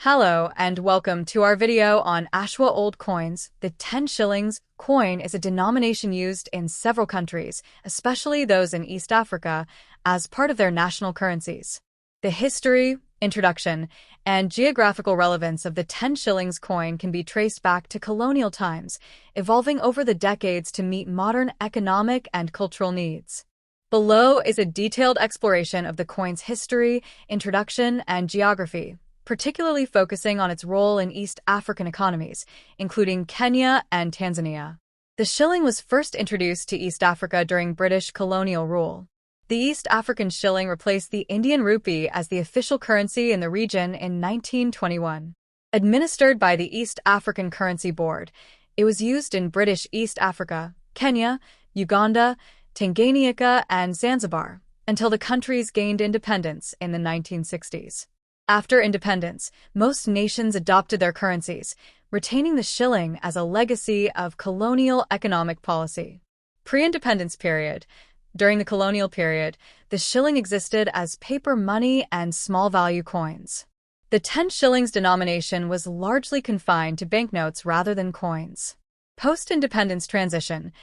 Hello and welcome to our video on Ashwa Old Coins. The 10 shillings coin is a denomination used in several countries, especially those in East Africa, as part of their national currencies. The history, introduction, and geographical relevance of the 10 shillings coin can be traced back to colonial times, evolving over the decades to meet modern economic and cultural needs. Below is a detailed exploration of the coin's history, introduction, and geography, particularly focusing on its role in East African economies, including Kenya and Tanzania. The shilling was first introduced to East Africa during British colonial rule. The East African shilling replaced the Indian rupee as the official currency in the region in 1921. Administered by the East African Currency Board, it was used in British East Africa, Kenya, Uganda, Tanganyika, and Zanzibar, until the countries gained independence in the 1960s. After independence, most nations adopted their currencies, retaining the shilling as a legacy of colonial economic policy. Pre-independence period. During the colonial period, the shilling existed as paper money and small-value coins. The 10 shillings denomination was largely confined to banknotes rather than coins. Post-independence transition.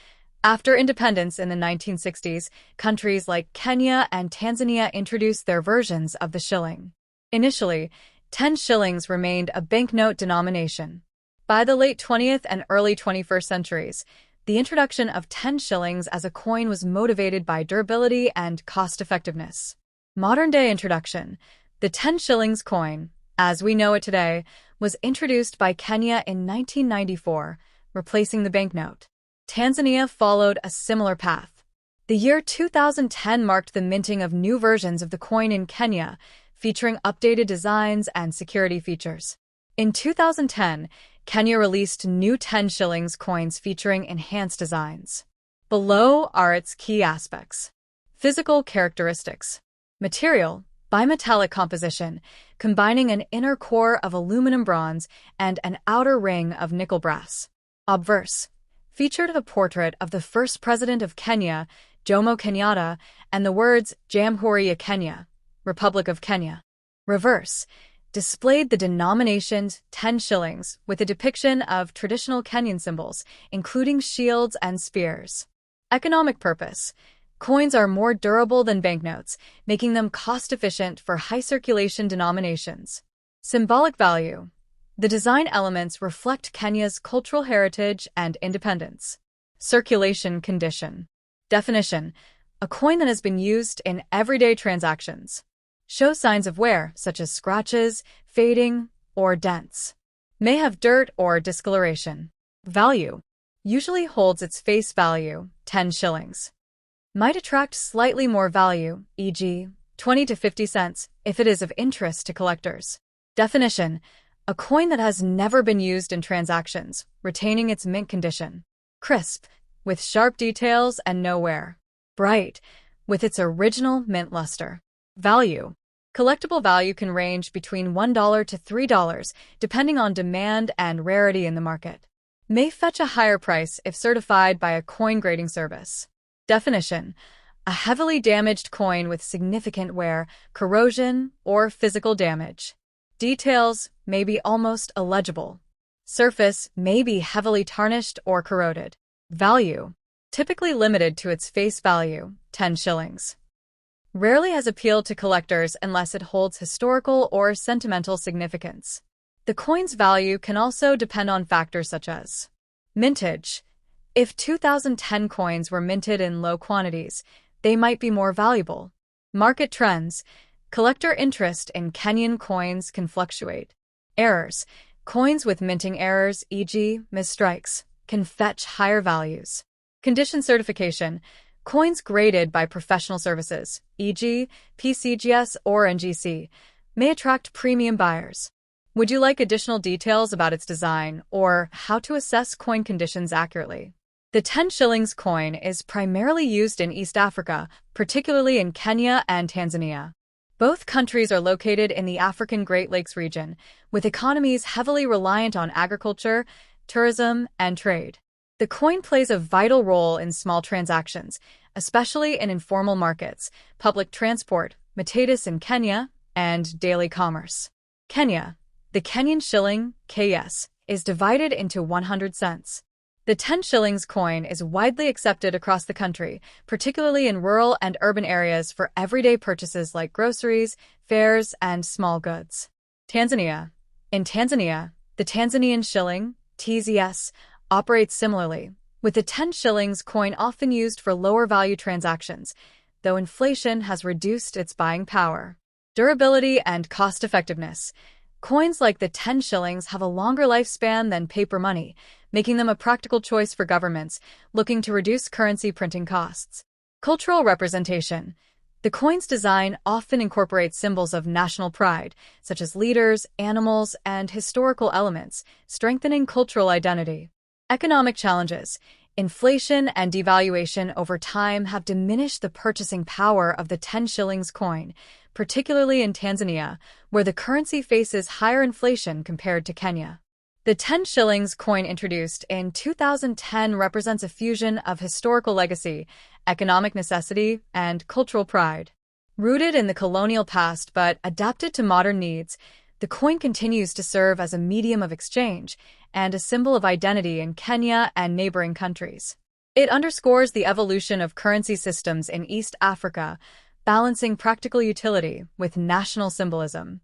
After independence in the 1960s, countries like Kenya and Tanzania introduced their versions of the shilling. Initially, 10 shillings remained a banknote denomination. By the late 20th and early 21st centuries, the introduction of 10 shillings as a coin was motivated by durability and cost-effectiveness. Modern-day introduction. The 10 shillings coin, as we know it today, was introduced by Kenya in 1994, replacing the banknote. Tanzania followed a similar path. The year 2010 marked the minting of new versions of the coin in Kenya, featuring updated designs and security features. In 2010, Kenya released new 10 shillings coins featuring enhanced designs. Below are its key aspects. Physical characteristics. Material, bimetallic composition, combining an inner core of aluminum bronze and an outer ring of nickel brass. Obverse. Featured a portrait of the first president of Kenya, Jomo Kenyatta, and the words Jamhuri ya Kenya, Republic of Kenya. Reverse. Displayed the denomination 10 shillings with a depiction of traditional Kenyan symbols, including shields and spears. Economic purpose. Coins are more durable than banknotes, making them cost-efficient for high-circulation denominations. Symbolic value. The design elements reflect Kenya's cultural heritage and independence. Circulation condition. Definition. A coin that has been used in everyday transactions. Shows signs of wear, such as scratches, fading, or dents. May have dirt or discoloration. Value. Usually holds its face value, 10 shillings. Might attract slightly more value, e.g., 20 to 50 cents, if it is of interest to collectors. Definition. A coin that has never been used in transactions, retaining its mint condition. Crisp, with sharp details and no wear. Bright, with its original mint luster. Value. Collectible value can range between $1 to $3, depending on demand and rarity in the market. May fetch a higher price if certified by a coin grading service. Definition. A heavily damaged coin with significant wear, corrosion, or physical damage. Details may be almost illegible. Surface may be heavily tarnished or corroded. Value. Typically limited to its face value, 10 shillings. Rarely has appealed to collectors unless it holds historical or sentimental significance. The coin's value can also depend on factors such as mintage. If 2010 coins were minted in low quantities, they might be more valuable. Market trends. Collector interest in Kenyan coins can fluctuate. Errors. Coins with minting errors, e.g., misstrikes, can fetch higher values. Condition certification. Coins graded by professional services, e.g., PCGS or NGC, may attract premium buyers. Would you like additional details about its design or how to assess coin conditions accurately? The 10 shillings coin is primarily used in East Africa, particularly in Kenya and Tanzania. Both countries are located in the African Great Lakes region, with economies heavily reliant on agriculture, tourism, and trade. The coin plays a vital role in small transactions, especially in informal markets, public transport, Matatus in Kenya, and daily commerce. Kenya. The Kenyan shilling, KS, is divided into 100 cents. The 10 shillings coin is widely accepted across the country, particularly in rural and urban areas for everyday purchases like groceries, fares, and small goods. Tanzania. In Tanzania, the Tanzanian shilling, TZS, operates similarly, with the 10 shillings coin often used for lower-value transactions, though inflation has reduced its buying power. Durability and cost-effectiveness. Coins like the 10 shillings have a longer lifespan than paper money, making them a practical choice for governments looking to reduce currency printing costs. Cultural representation. The coin's design often incorporates symbols of national pride, such as leaders, animals, and historical elements, strengthening cultural identity. Economic challenges. Inflation and devaluation over time have diminished the purchasing power of the 10 shillings coin, particularly in Tanzania, where the currency faces higher inflation compared to Kenya. The 10 shillings coin introduced in 2010 represents a fusion of historical legacy, economic necessity, and cultural pride. Rooted in the colonial past but adapted to modern needs, the coin continues to serve as a medium of exchange and a symbol of identity in Kenya and neighboring countries. It underscores the evolution of currency systems in East Africa, balancing practical utility with national symbolism.